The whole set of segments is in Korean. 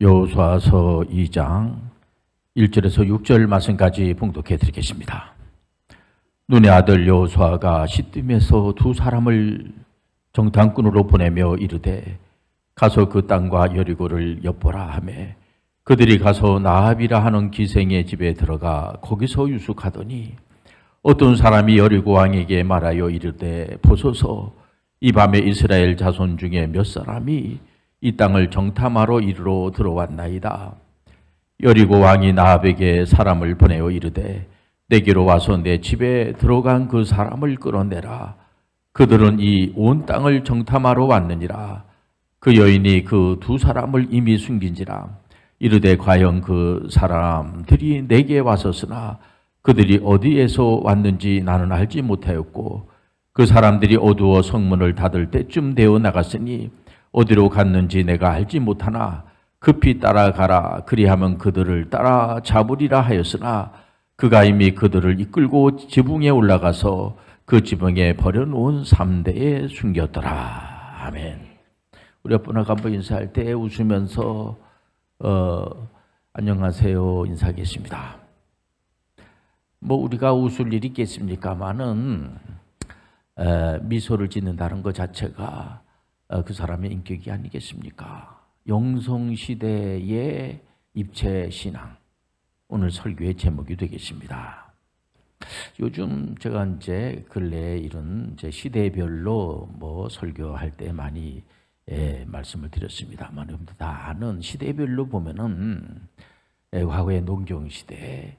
여호수아서 2장 1절에서 6절 말씀까지 봉독해 드리겠습니다. 눈의 아들 여호수아가 시딤에서 두 사람을 정탐꾼으로 보내며 이르되 가서 그 땅과 여리고를 엿보라 하매 그들이 가서 나합이라 하는 기생의 집에 들어가 거기서 유숙하더니 어떤 사람이 여리고 왕에게 말하여 이르되 보소서 이 밤에 이스라엘 자손 중에 몇 사람이 이 땅을 정탐하러 이리로 들어왔나이다. 여리고 왕이 나합에게 사람을 보내어 이르되 내게로 와서 내 집에 들어간 그 사람을 끌어내라. 그들은 이 온 땅을 정탐하러 왔느니라. 그 여인이 그 두 사람을 이미 숨긴지라. 이르되 과연 그 사람들이 내게 왔었으나 그들이 어디에서 왔는지 나는 알지 못하였고 그 사람들이 어두워 성문을 닫을 때쯤 되어 나갔으니 어디로 갔는지 내가 알지 못하나 급히 따라가라. 그리하면 그들을 따라 잡으리라 하였으나 그가 이미 그들을 이끌고 지붕에 올라가서 그 지붕에 버려놓은 3대에 숨겼더라. 아멘. 우리 앞분하고 한번 인사할 때 웃으면서 안녕하세요 인사하겠습니다. 뭐 우리가 웃을 일이 있겠습니까마는 미소를 짓는다는 것 자체가 그 사람의 인격이 아니겠습니까? 영성시대의 입체신앙, 오늘 설교의 제목이 되겠습니다. 요즘 제가 이제 근래에 이런 이제 시대별로 뭐 설교할 때 많이 말씀을 드렸습니다만 여러분들 다 아는 시대별로 보면은 과거의 농경시대가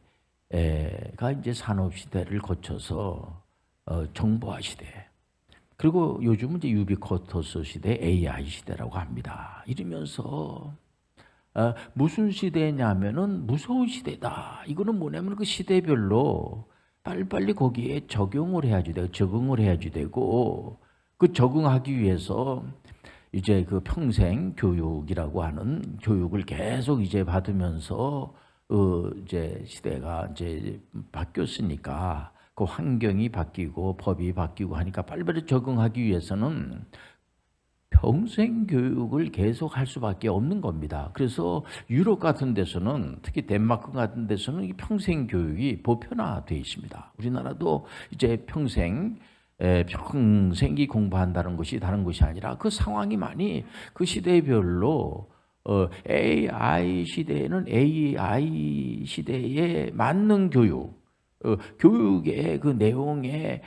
이제 산업시대를 거쳐서 정보화 시대, 그리고 요즘은 이제 유비쿼터스 시대, AI 시대라고 합니다. 이러면서 무슨 시대냐면은 무서운 시대다. 이거는 뭐냐면 그 시대별로 빨리빨리 거기에 적용을 해야지 되고 적응을 해야지 되고 그 적응하기 위해서 이제 그 평생 교육이라고 하는 교육을 계속 이제 받으면서 이제 시대가 이제 바뀌었으니까 그 환경이 바뀌고 법이 바뀌고 하니까 빨리빨리 적응하기 위해서는 평생 교육을 계속 할 수밖에 없는 겁니다. 그래서 유럽 같은 데서는, 특히 덴마크 같은 데서는 평생 교육이 보편화되어 있습니다. 우리나라도 이제 평생이 공부한다는 것이 다른 것이 아니라 그 상황이 많이 그 시대별로 AI 시대에는 AI 시대에 맞는 교육, 교육의 그 내용의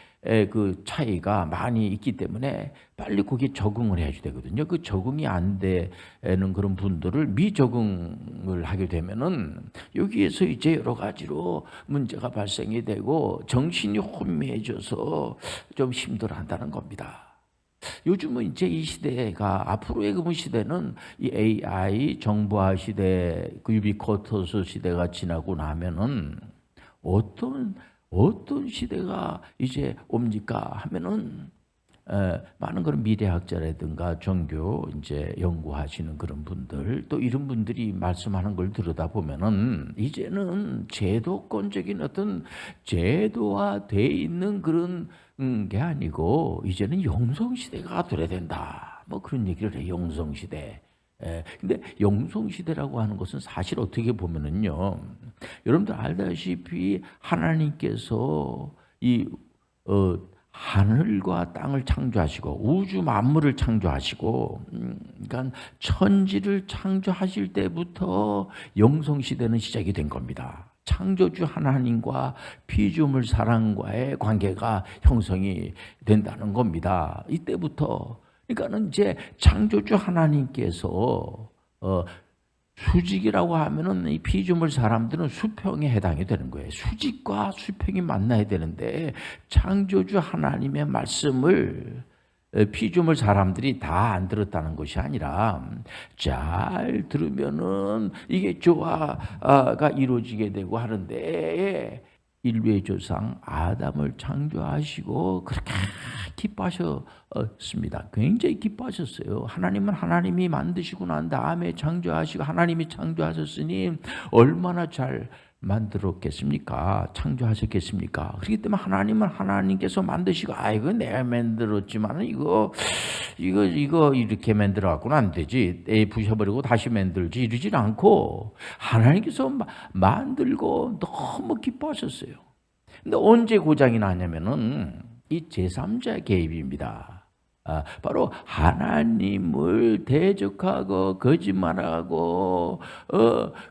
그 차이가 많이 있기 때문에 빨리 거기에 적응을 해야 되거든요. 그 적응이 안 되는 그런 분들을 미적응을 하게 되면은 여기에서 이제 여러 가지로 문제가 발생이 되고 정신이 혼미해져서 좀 힘들어한다는 겁니다. 요즘은 이제 이 시대가 앞으로의 그 시대는 이 AI 정보화 시대, 그 유비쿼터스 시대가 지나고 나면은 어떤 시대가 이제 옵니까 하면은 많은 그런 미래학자라든가 종교 이제 연구하시는 그런 분들, 또 이런 분들이 말씀하는 걸 들여다 보면은 이제는 제도권적인 어떤 제도화돼 있는 그런 게 아니고 이제는 영성시대가 돼야 된다. 뭐 그런 얘기를 해요. 영성시대. 근데 영성시대라고 하는 것은 사실 어떻게 보면은요, 여러분들 알다시피 하나님께서 이 하늘과 땅을 창조하시고 우주 만물을 창조하시고, 그러니까 천지를 창조하실 때부터 영성시대는 시작이 된 겁니다. 창조주 하나님과 피조물 사랑과의 관계가 형성이 된다는 겁니다. 이때부터. 그러니까는 이제 창조주 하나님께서 수직이라고 하면은 이 피조물 사람들은 수평에 해당이 되는 거예요. 수직과 수평이 만나야 되는데 창조주 하나님의 말씀을 피조물 사람들이 다 안 들었다는 것이 아니라 잘 들으면은 이게 조화가 이루어지게 되고 하는데, 인류의 조상 아담을 창조하시고 그렇게 기뻐하셨습니다. 굉장히 기뻐하셨어요. 하나님은 하나님이 만드시고 난 다음에 창조하시고 하나님이 창조하셨으니 얼마나 잘 만들었겠습니까? 창조하셨겠습니까? 그렇기 때문에 하나님은 하나님께서 만드시고 이거 내가 만들었지만 이거 이렇게 만들어 갖고는 안 되지. 부셔버리고 다시 만들지 이러질 않고 하나님께서 만들고 너무 기뻐하셨어요. 근데 언제 고장이 나냐면은 이 제3자 개입입니다. 바로 하나님을 대적하고 거짓말하고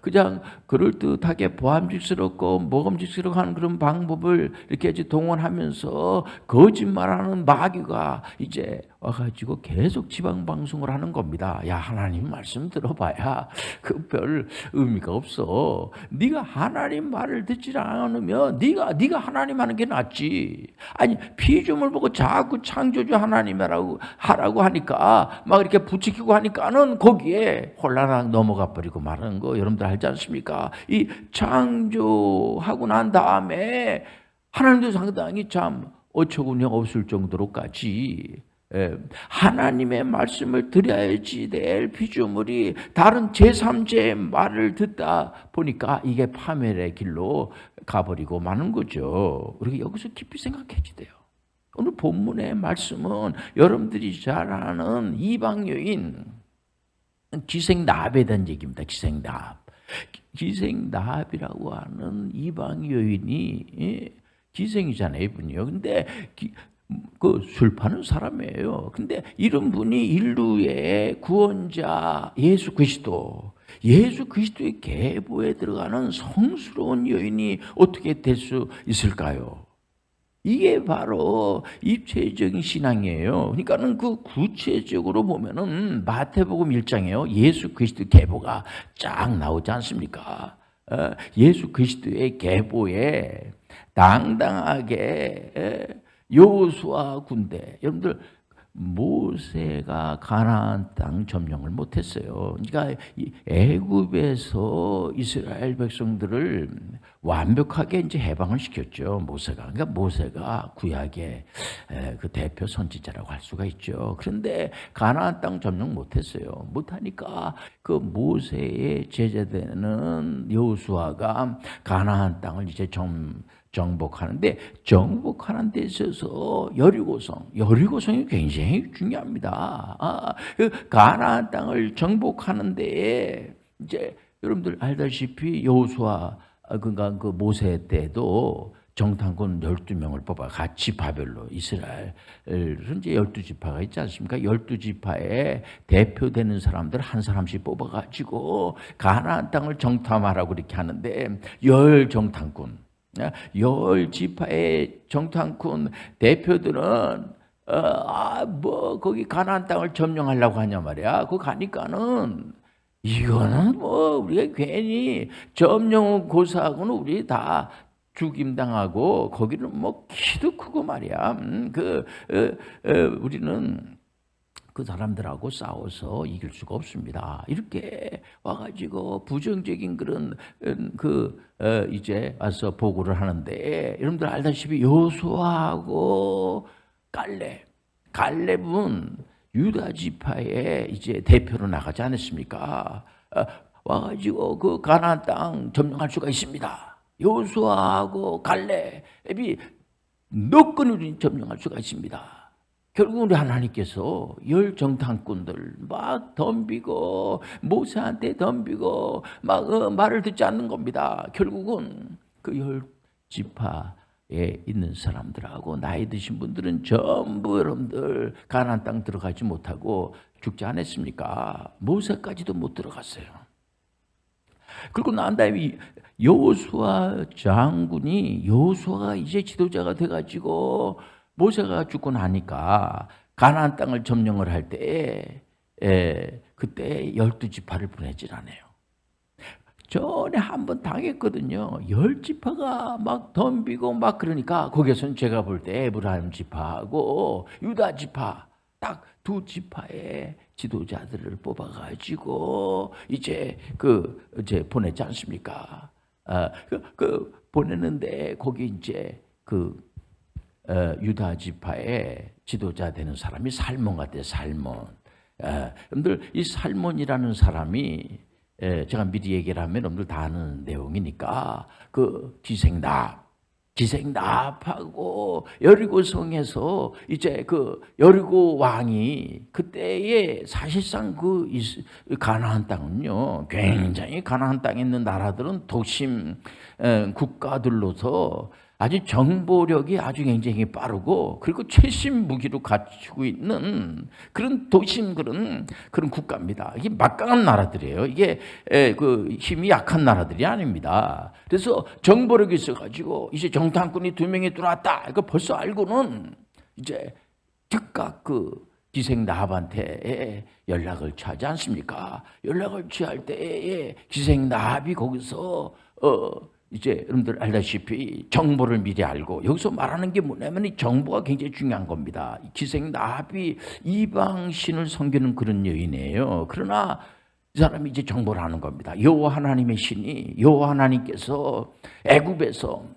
그냥 그럴듯하게 보암직스럽고 모범직스럽고 하는 그런 방법을 이렇게 동원하면서 거짓말하는 마귀가 이제 와가지고 계속 지방방송을 하는 겁니다. 야, 하나님 말씀 들어봐야 그 별 의미가 없어. 네가 하나님 말을 듣지 않으면 네가 하나님 하는 게 낫지. 아니, 피조물 보고 자꾸 창조주 하나님이라고 하라고 하니까 막 이렇게 부추기고 하니까는 거기에 혼란하게 넘어가 버리고 말하는 거 여러분들 알지 않습니까? 이 창조하고 난 다음에 하나님도 상당히 참 어처구니 없을 정도로까지 하나님의 말씀을 드려야지 될 피조물이 다른 제3자의 말을 듣다 보니까 이게 파멸의 길로 가버리고 마는 거죠. 우리가 여기서 깊이 생각해야 돼요. 오늘 본문의 말씀은 여러분들이 잘 아는 이방 여인 기생나합에 대한 얘기입니다. 기생나합이라고 하는 이방 여인이 기생이잖아요, 이분이요. 근데 그 술 파는 사람이에요. 근데 이런 분이 인류의 구원자 예수 그리스도의 계보에 들어가는 성스러운 여인이 어떻게 될 수 있을까요? 이게 바로 입체적인 신앙이에요. 그러니까는 그 구체적으로 보면은 마태복음 1장에요. 예수 그리스도의 계보가 쫙 나오지 않습니까? 예수 그리스도의 계보에 당당하게 여호수아 군대, 여러분들 모세가 가나안 땅 점령을 못했어요. 그러니까 애굽에서 이스라엘 백성들을 완벽하게 이제 해방을 시켰죠. 모세가. 그러니까 모세가 구약의 그 대표 선지자라고 할 수가 있죠. 그런데 가나안 땅 점령 못했어요. 못하니까 그 모세의 제자되는 여호수아가 가나안 땅을 이제 정복하는데 정복하는 데 있어서 여리고성이 굉장히 중요합니다. 그 가나안 땅을 정복하는 데에 이제 여러분들 알다시피 여호수아 그러니까 그 모세 때도 정탐꾼 12명을 뽑아 같이 바벨로 이스라엘 이제 12지파가 있지 않습니까? 12지파에 대표되는 사람들 한 사람씩 뽑아가지고 가나안 땅을 정탐하라고 이렇게 하는데 10정탐꾼 10지파의 정탐꾼 대표들은 거기 가나안 땅을 점령하려고 하냐 말이야. 그 가니까는 이거는 우리가 괜히 점령 고사하고는 우리 다 죽임당하고 거기는 키도 크고 말이야. 우리는 그 사람들하고 싸워서 이길 수가 없습니다. 이렇게 와가지고 부정적인 그런 이제 와서 보고를 하는데 여러분들 알다시피 여호수아하고 갈렙은 유다 지파의 이제 대표로 나가지 않았습니까? 와가지고 그 가나안 땅 점령할 수가 있습니다. 여호수아하고 갈렙이 노끈으로 점령할 수가 있습니다. 결국 우리 하나님께서 10정탐꾼들 막 덤비고 모세한테 덤비고 막 말을 듣지 않는 겁니다. 결국은 그 10지파에 있는 사람들하고 나이 드신 분들은 전부 여러분들 가나안 땅 들어가지 못하고 죽지 않았습니까? 모세까지도 못 들어갔어요. 그리고 난 다음에 여호수아 장군이 여호수아가 이제 지도자가 돼가지고 모세가 죽고 나니까 가나안 땅을 점령을 할 때 그때 12지파를 보내질 않아요. 전에 한번 당했거든요. 10지파가 막 덤비고 막 그러니까 거기에서는 제가 볼 때 에브라임 지파하고 유다 지파 딱 두 지파의 지도자들을 뽑아가지고 이제 보냈지 않습니까? 보내는데 거기 이제 유다 지파의 지도자 되는 사람이 살몬 같아요. 살몬. 여러분들 이 살몬이라는 사람이 제가 미리 얘기를 하면 여러분들 다 아는 내용이니까 그 기생나합하고 여리고 성에서 이제 그 여리고 왕이 그때에 사실상 그 가나안 땅은요 굉장히 가나안 땅에 있는 나라들은 도심 국가들로서 아주 정보력이 아주 굉장히 빠르고 그리고 최신 무기로 갖추고 있는 그런 도심 그런 국가입니다. 이게 막강한 나라들이에요. 이게 그 힘이 약한 나라들이 아닙니다. 그래서 정보력이 있어가지고 이제 정탐꾼이 2명이 들어왔다. 이거 벌써 알고는 이제 즉각 그 기생나합한테 연락을 취하지 않습니까? 연락을 취할 때에 기생나합이 거기서 이제 여러분들 알다시피 정보를 미리 알고 여기서 말하는 게 뭐냐면 이 정보가 굉장히 중요한 겁니다. 기생나합이 이방신을 섬기는 그런 여인이에요. 그러나 이 사람이 이제 정보를 아는 겁니다. 여호와 하나님의 신이 여호와 하나님께서 애굽에서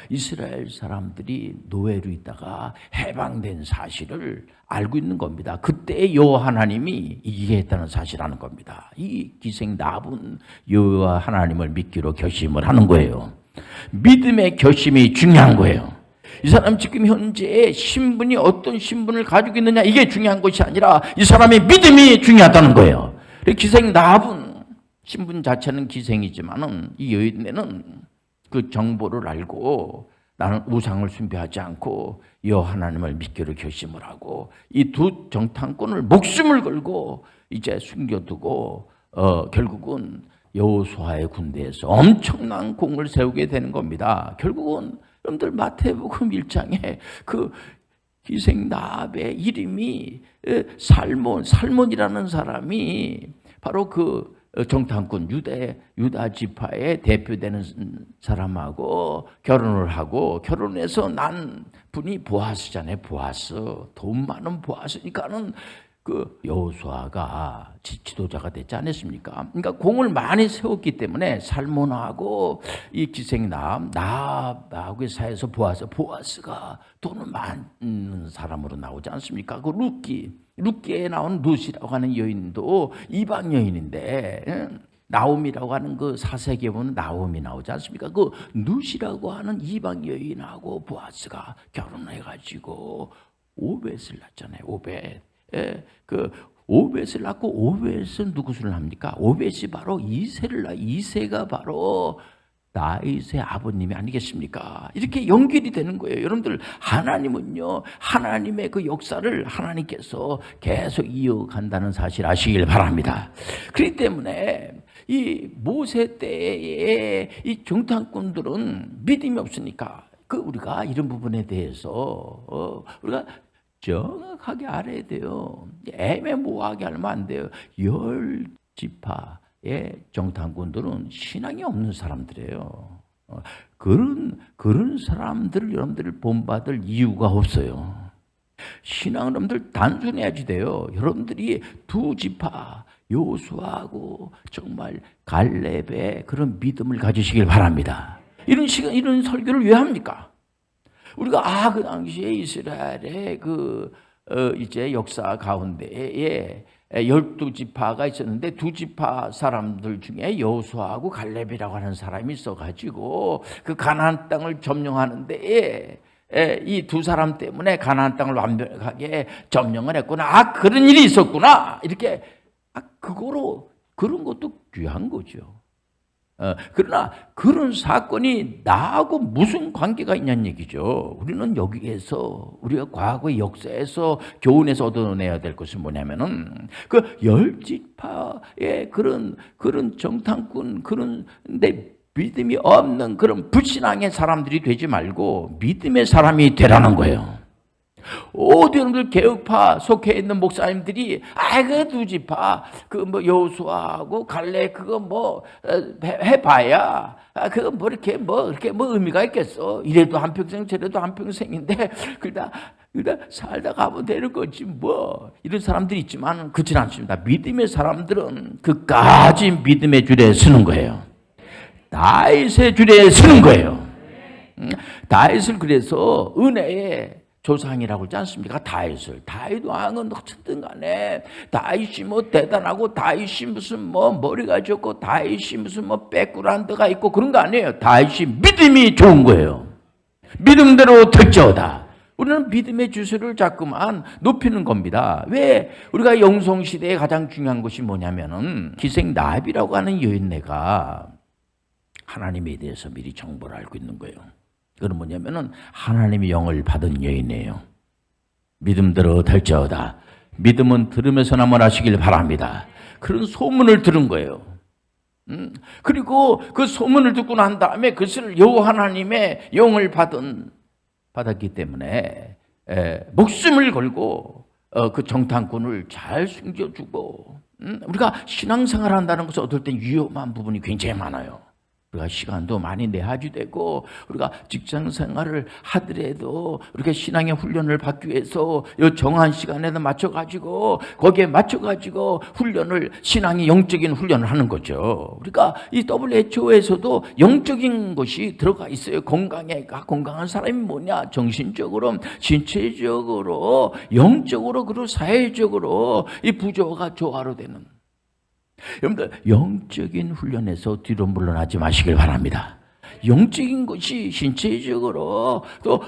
이스라엘 사람들이 노예로 있다가 해방된 사실을 알고 있는 겁니다. 그때 여호와 하나님이 이기게 했다는 사실을 아는 겁니다. 이 기생나합은 여호와 하나님을 믿기로 결심을 하는 거예요. 믿음의 결심이 중요한 거예요. 이 사람 지금 현재 신분이 어떤 신분을 가지고 있느냐 이게 중요한 것이 아니라 이 사람의 믿음이 중요하다는 거예요. 기생나합은 신분 자체는 기생이지만은 이 여인네는 그 정보를 알고 나는 우상을 숭배하지 않고 여호와 하나님을 믿기로 결심을 하고 이 두 정탐꾼을 목숨을 걸고 이제 숨겨두고 결국은 여호수아의 군대에서 엄청난 공을 세우게 되는 겁니다. 결국은 여러분들 마태복음 1장에 그 기생나합의 이름이 살몬이라는 사람이 바로 그 정탐꾼 유다 지파의 대표되는 사람하고 결혼을 하고 결혼해서 난 분이 보아스잖아요. 보아스. 돈 많은 보아스니까는 그 여호수아가 지도자가 됐지 않았습니까? 그러니까 공을 많이 세웠기 때문에 살몬하고 이 기생나합의 사이에서 보아스가 돈을 많은 사람으로 나오지 않습니까? 그 룻기에 나온 룻이라고 하는 여인도 이방 여인인데 나옴이라고 하는 그 사세기에 보면 나옴이 나오지 않습니까? 그 룻이라고 하는 이방 여인하고 보아스가 결혼해가지고 오벳을 낳잖아요. 그 오벳을 낳고 오벳은 누구를 합니까? 오벳이 바로 이새를 낳아. 이새가 바로 다윗의 아버님이 아니겠습니까? 이렇게 연결이 되는 거예요. 여러분들 하나님은요 하나님의 그 역사를 하나님께서 계속 이어간다는 사실 아시길 바랍니다. 그렇기 때문에 이 모세 때의 이 정탐꾼들은 믿음이 없으니까 그 우리가 이런 부분에 대해서 우리가 정확하게 알아야 돼요. 애매모호하게 알면 안 돼요. 10지파의 정탐꾼들은 신앙이 없는 사람들이에요. 그런 사람들을 여러분들 본받을 이유가 없어요. 신앙은 여러분들 단순해야지 돼요. 여러분들이 2지파 여호수아하고 정말 갈렙의 그런 믿음을 가지시길 바랍니다. 이런 설교를 왜 합니까? 우리가 그 당시에 이스라엘의 이제 역사 가운데에 12지파가 있었는데 2지파 사람들 중에 여호수아하고 갈렙이라고 하는 사람이 있어가지고 그 가나안 땅을 점령하는데 이 2 사람 때문에 가나안 땅을 완벽하게 점령을 했구나. 그런 일이 있었구나. 이렇게 그런 것도 귀한 거죠. 그러나 그런 사건이 나하고 무슨 관계가 있냐는 얘기죠. 우리는 여기에서 우리가 과거의 역사에서 교훈에서 얻어내야 될 것은 뭐냐면은 그 10지파의 그런 정탐꾼 그런데 믿음이 없는 그런 불신앙의 사람들이 되지 말고 믿음의 사람이 되라는 거예요. 여러분들 개혁파 속해 있는 목사님들이 그 2지파 여호수아하고 갈렙 그거 해봐야 그거 이렇게 의미가 있겠어. 이래도 한평생 저래도 한평생인데 그러다 살다 가면 되는 거지 이런 사람들이 있지만 그렇지 않습니다. 믿음의 사람들은 그까지 믿음의 줄에 서는 거예요. 다윗의 줄에 서는 거예요. 다윗을 그래서 은혜의 조상이라고 하지 않습니까? 다윗 왕은 어쨌든 간에 다윗이 뭐 대단하고 다윗이 무슨 뭐 머리가 좋고 다윗이 무슨 뭐 백그라운드가 있고 그런 거 아니에요. 다윗이 믿음이 좋은 거예요. 믿음대로 될지어다. 우리는 믿음의 주소를 자꾸만 높이는 겁니다. 왜? 우리가 영성시대에 가장 중요한 것이 뭐냐면은 기생나합이라고 하는 여인네가 하나님에 대해서 미리 정보를 알고 있는 거예요. 그건 뭐냐면은 하나님의 영을 받은 여인이에요. 믿음대로 될지어다. 믿음은 들으면서나만 하시길 바랍니다. 그런 소문을 들은 거예요. 그리고 그 소문을 듣고 난 다음에 그것을 여호와 하나님의 영을 받았기 때문에 목숨을 걸고 그 정탐꾼을 잘 숨겨주고 우리가 신앙생활 한다는 것은 어떨 땐 위험한 부분이 굉장히 많아요. 우리가 시간도 많이 내야지 되고 우리가 직장 생활을 하더라도 우리가 신앙의 훈련을 받기 위해서 이 정한 시간에도 맞춰가지고 거기에 맞춰가지고 훈련을 신앙의 영적인 훈련을 하는 거죠. 우리가 이 WHO에서도 영적인 것이 들어가 있어요. 건강한 사람이 뭐냐? 정신적으로, 신체적으로, 영적으로 그리고 사회적으로 이 부조화가 조화로 되는. 여러분들 영적인 훈련에서 뒤로 물러나지 마시길 바랍니다. 영적인 것이 신체적으로 또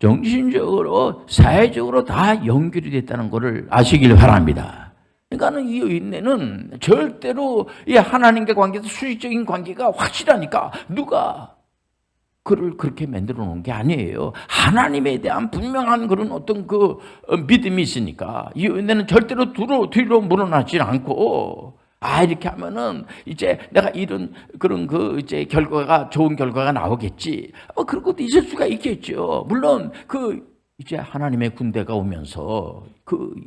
정신적으로 사회적으로 다 연결이 됐다는 것을 아시길 바랍니다. 그러니까 이 여인네는 절대로 이 하나님과 관계에서 수직적인 관계가 확실하니까 누가 그를 그렇게 만들어 놓은 게 아니에요. 하나님에 대한 분명한 그런 어떤 그 믿음이 있으니까 이 여인네는 절대로 뒤로 물러나지 않고 이렇게 하면은 이제 내가 이런 그런 이제 결과가 좋은 결과가 나오겠지. 그런 것도 있을 수가 있겠죠. 물론 이제 하나님의 군대가 오면서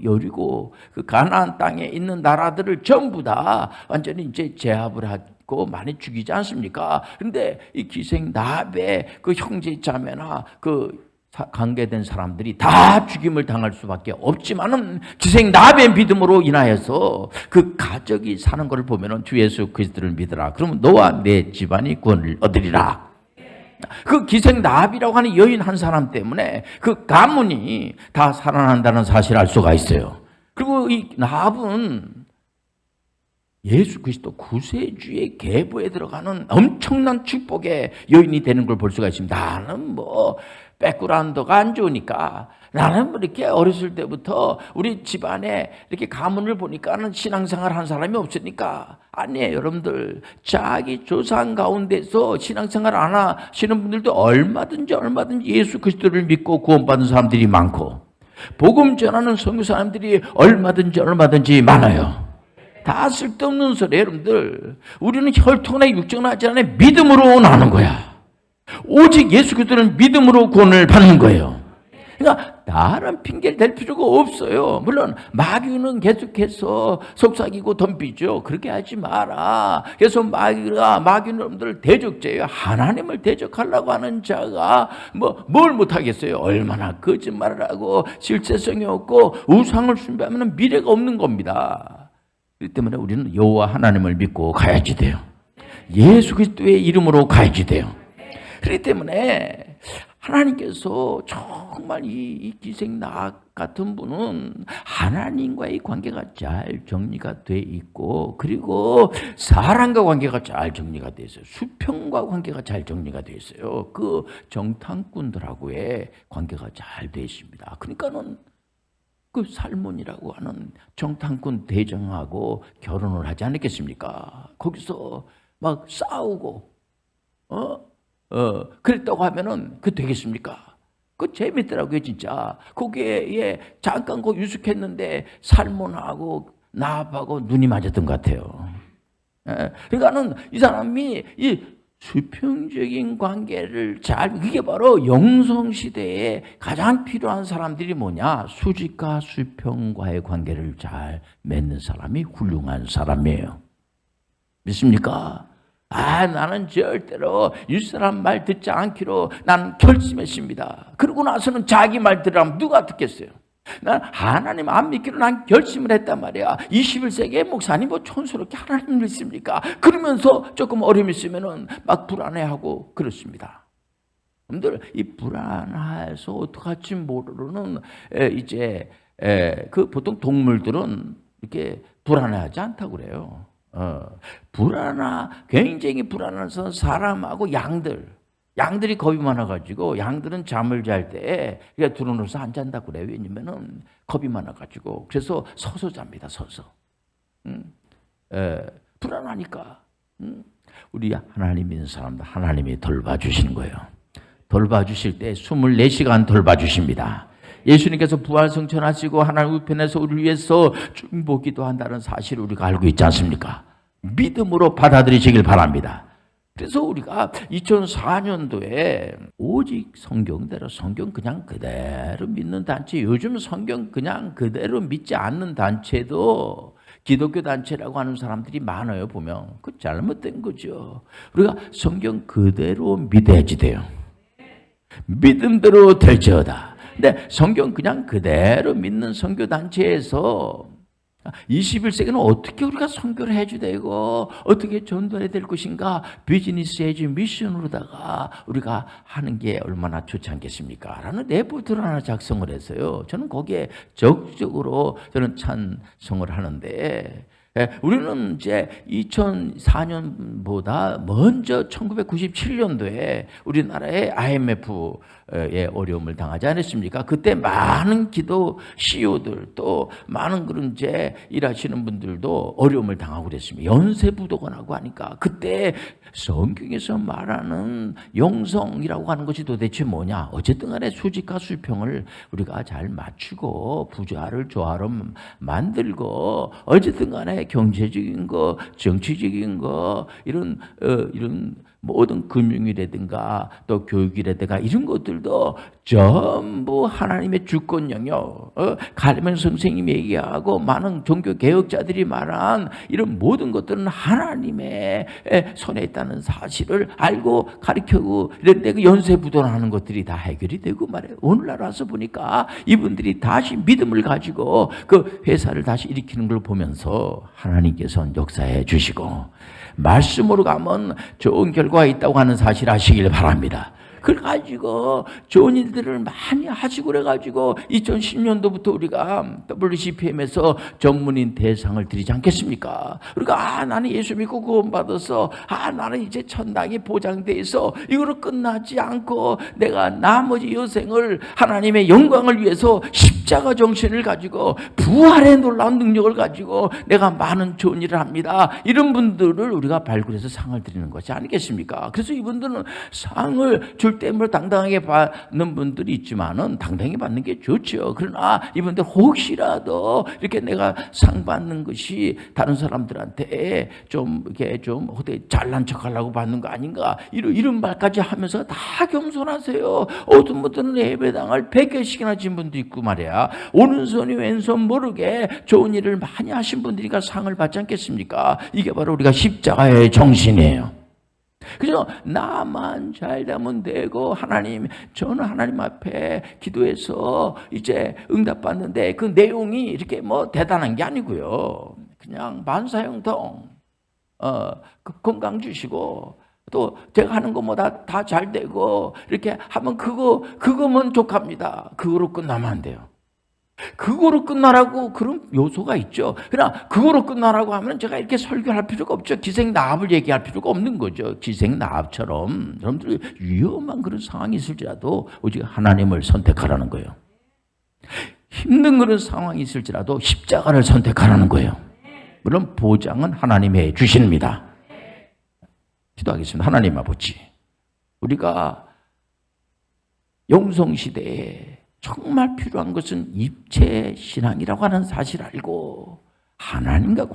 여리고 가나안 땅에 있는 나라들을 전부 다 완전히 이제 제압을 하고 많이 죽이지 않습니까? 그런데 이 기생나합의 형제 자매나 관계된 사람들이 다 죽임을 당할 수밖에 없지만은 기생나합의 믿음으로 인하여서 그 가족이 사는 것을 보면은 주 예수 그리스도를 믿으라. 그러면 너와 내 집안이 구원을 얻으리라. 그 기생나합이라고 하는 여인 한 사람 때문에 그 가문이 다 살아난다는 사실을 알 수가 있어요. 그리고 이 나합은 예수 그리스도 구세주의 계보에 들어가는 엄청난 축복의 여인이 되는 걸 볼 수가 있습니다. 나는 백그라운드가 안 좋으니까 나는 이렇게 어렸을 때부터 우리 집안에 이렇게 가문을 보니까는 신앙생활 한 사람이 없으니까 아니에요. 여러분들 자기 조상 가운데서 신앙생활 안 하시는 분들도 얼마든지 예수 그리스도를 믿고 구원받은 사람들이 많고 복음 전하는 선교 사람들이 얼마든지 많아요. 다 쓸데없는 소리. 여러분들 우리는 혈통이나 육정을 하지 않아 믿음으로 나는 거야. 오직 예수 그리스도는 믿음으로 구원을 받는 거예요. 그러니까 다른 핑계를 댈 필요가 없어요. 물론 마귀는 계속해서 속삭이고 덤비죠. 그렇게 하지 마라. 그래서 마귀는 여러분들 대적죄예요. 하나님을 대적하려고 하는 자가 뭘 못하겠어요. 얼마나 거짓말을 하고 실체성이 없고 우상을 숭배하면 미래가 없는 겁니다. 그렇기 때문에 우리는 여호와 하나님을 믿고 가야지 돼요. 예수 그리스도의 이름으로 가야지 돼요. 그렇기 때문에 하나님께서 정말 이 기생나합 같은 분은 하나님과의 관계가 잘 정리가 돼 있고 그리고 사람과 관계가 잘 정리가 돼 있어요. 수평과 관계가 잘 정리가 돼 있어요. 그 정탐꾼들하고의 관계가 잘 돼 있습니다. 그러니까는 그 살몬이라고 하는 정탐꾼 대장하고 결혼을 하지 않았겠습니까? 거기서 막 싸우고 그랬다고 하면은 되겠습니까? 재밌더라고요, 진짜. 거기에 잠깐 유숙했는데 살몬하고 나합하고 눈이 맞았던 것 같아요. 그러니까는 이 사람이 이 수평적인 관계를 이게 바로 영성시대에 가장 필요한 사람들이 뭐냐? 수직과 수평과의 관계를 잘 맺는 사람이 훌륭한 사람이에요. 믿습니까? 나는 절대로 윗사람 말 듣지 않기로 난 결심했습니다. 그러고 나서는 자기 말 들으면 누가 듣겠어요? 난 하나님 안 믿기로 난 결심을 했단 말이야. 21세기의 목사님 촌스럽게 하나님 믿습니까? 그러면서 조금 어려움이 있으면은 막 불안해하고 그렇습니다. 여러분들 이 불안해서 어떡할지 모르는 이제 그 보통 동물들은 이렇게 불안해하지 않다고 그래요. 굉장히 불안해서 사람하고 양들이 겁이 많아가지고 양들은 잠을 잘 때 그러니까 드러누워서 안 잔다고 그래요. 왜냐면은 겁이 많아가지고 그래서 서서 잡니다. 서서. 불안하니까. 우리 하나님 믿는 사람들 하나님이 돌봐주시는 거예요. 돌봐주실 때 24시간 돌봐주십니다. 예수님께서 부활승천하시고 하나님 우편에서 우리를 위해서 중보기도 한다는 사실을 우리가 알고 있지 않습니까? 믿음으로 받아들이시길 바랍니다. 그래서 우리가 2004년도에 오직 성경대로 성경 그냥 그대로 믿는 단체, 요즘 성경 그냥 그대로 믿지 않는 단체도 기독교 단체라고 하는 사람들이 많아요. 보면 그 잘못된 거죠. 우리가 성경 그대로 믿어야지 돼요. 믿음대로 될지어다. 근데 성경 그냥 그대로 믿는 선교단체에서 21세기는 어떻게 우리가 선교를 해줘야 되고 어떻게 전도해야 될 것인가, 비즈니스 에이지 미션으로다가 우리가 하는 게 얼마나 좋지 않겠습니까? 라는 레포트를 하나 작성을 했어요. 저는 거기에 적극적으로 저는 찬성을 하는데, 우리는 이제 2004년보다 먼저 1997년도에 우리나라에 IMF의 어려움을 당하지 않았습니까? 그때 많은 기도 CEO들 또 많은 그런 이제 일하시는 분들도 어려움을 당하고 그랬습니다. 연쇄부도건하고 하니까 그때 성경에서 말하는 영성이라고 하는 것이 도대체 뭐냐? 어쨌든 간에 수직과 수평을 우리가 잘 맞추고 부자를 조화로 만들고 어쨌든 간에 경제적인 거, 정치적인 거, 이런 모든 금융이라든가 또 교육이라든가 이런 것들도 전부 하나님의 주권 영역, 가르멘 선생님이 얘기하고 많은 종교 개혁자들이 말한 이런 모든 것들은 하나님의 손에 있다는 사실을 알고 가르치고 이런데 그 연쇄부도하는 것들이 다 해결이 되고 말이에요. 오늘날 와서 보니까 이분들이 다시 믿음을 가지고 그 회사를 다시 일으키는 걸 보면서 하나님께서는 역사해 주시고 말씀으로 가면 좋은 결과가 있다고 하는 사실 아시길 바랍니다. 그걸 가지고 좋은 일들을 많이 하시고 그래가지고 2010년도부터 우리가 WCPM에서 전문인 대상을 드리지 않겠습니까? 우리가 나는 예수 믿고 구원받아서 나는 이제 천당이 보장돼 있어, 이거로 끝나지 않고 내가 나머지 여생을 하나님의 영광을 위해서 십자가 정신을 가지고 부활의 놀라운 능력을 가지고 내가 많은 좋은 일을 합니다. 이런 분들을 우리가 발굴해서 상을 드리는 것이 아니겠습니까? 그래서 이분들은 상을 줄 때문에 당당하게 받는 분들이 있지만은 당당히 받는 게 좋죠. 그러나 이분들 혹시라도 이렇게 내가 상 받는 것이 다른 사람들한테 좀 이렇게 좀 어디 잘난 척하려고 받는 거 아닌가, 이런 말까지 하면서 다 겸손하세요. 어떤 분들은 예배당을 100개씩이나 진 분도 있고 말이야. 오른손이 왼손 모르게 좋은 일을 많이 하신 분들이니까 상을 받지 않겠습니까? 이게 바로 우리가 십자가의 정신이에요. 그죠? 나만 잘 되면 되고, 저는 하나님 앞에 기도해서 이제 응답받는데 그 내용이 이렇게 뭐 대단한 게 아니고요. 그냥 만사형통, 건강 주시고, 또 제가 하는 것보다 다 잘 되고, 이렇게 하면 그거면 족합니다. 그거로 끝나면 안 돼요. 그거로 끝나라고 그런 요소가 있죠. 그러나 그거로 끝나라고 하면 제가 이렇게 설교할 필요가 없죠. 기생나합을 얘기할 필요가 없는 거죠. 기생나합처럼 여러분들 위험한 그런 상황이 있을지라도 오직 하나님을 선택하라는 거예요. 힘든 그런 상황이 있을지라도 십자가를 선택하라는 거예요. 물론 보장은 하나님이 해 주십니다. 기도하겠습니다. 하나님 아버지, 우리가 영성시대에 정말 필요한 것은 입체 신앙이라고 하는 사실을 알고 하나님과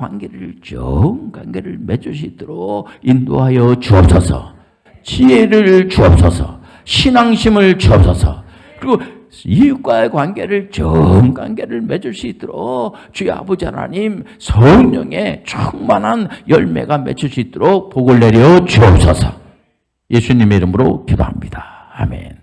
좋은 관계를 맺을 수 있도록 인도하여 주옵소서. 지혜를 주옵소서. 신앙심을 주옵소서. 그리고 이웃과의 좋은 관계를 맺을 수 있도록 주의 아버지 하나님 성령의 충만한 열매가 맺힐 수 있도록 복을 내려 주옵소서. 예수님의 이름으로 기도합니다. 아멘.